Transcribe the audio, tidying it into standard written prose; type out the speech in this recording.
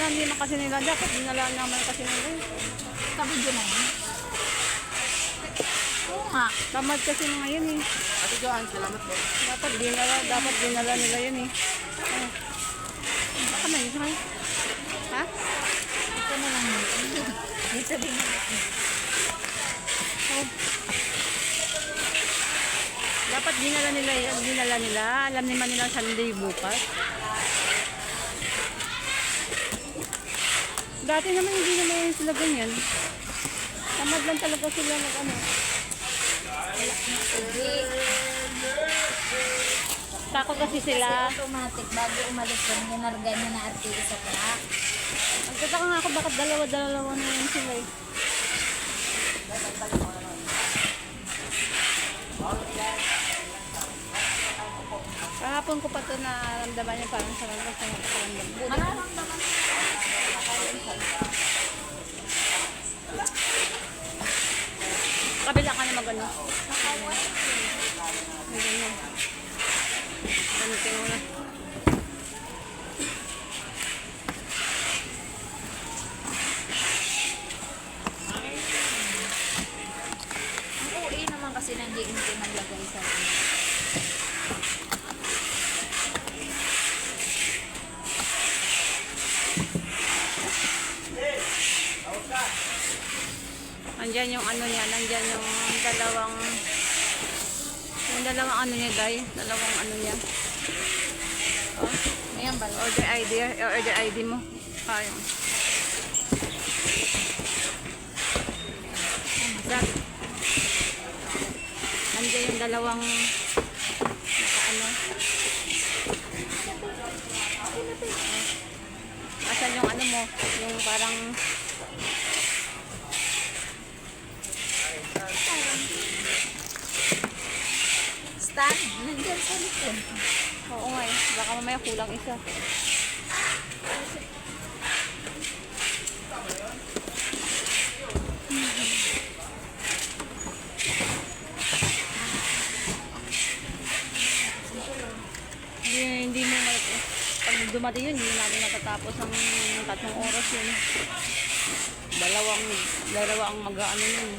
hindi naman kasi nila. Dapat dinala naman kasi nila. Sa video na yun. Oo nga. Tamad kasi mga yun eh. Ate Johan, salamat po. Dapat dinala nila yun eh. Oh. Baka na yun sa ha? Ito na lang yun. Dito din na. Oh. Dapat dinala nila yan. Dinala nila. Alam naman nila Sunday bukas. Dati naman hindi naman sila ganyan. Tamad lang talaga sila nag-ano. Takot kasi sila. Kasi automatic, bago umalis yun, ginarga niya na ate isa pa. Nagtataka nga ako bakit dalawa na yun sila eh. Kahapon ko pa ito naramdaman niya parang sa nagpaparamdam. Mararamdaman mo. Kabila ka na mag-ano. May ganyan. Gamitin mo na. Ang OA naman kasi ng GMT naglagay sa akin. Nandyan yung ano niya, nandyan yung dalawang ano niya, guys. Dalawang ano niya. Oh, Ayan ba? order ID mo. Ayun. That. Nandyan yung dalawang naka-ano. Asan yung ano mo? Yung parang Stand? Nandiyan sa likod. oo nga eh. Baka mamaya kulang isa. Hindi mo pag dumating yun, hindi natin natatapos ang 3 oras yun. Dalawa ang mag-ano yun.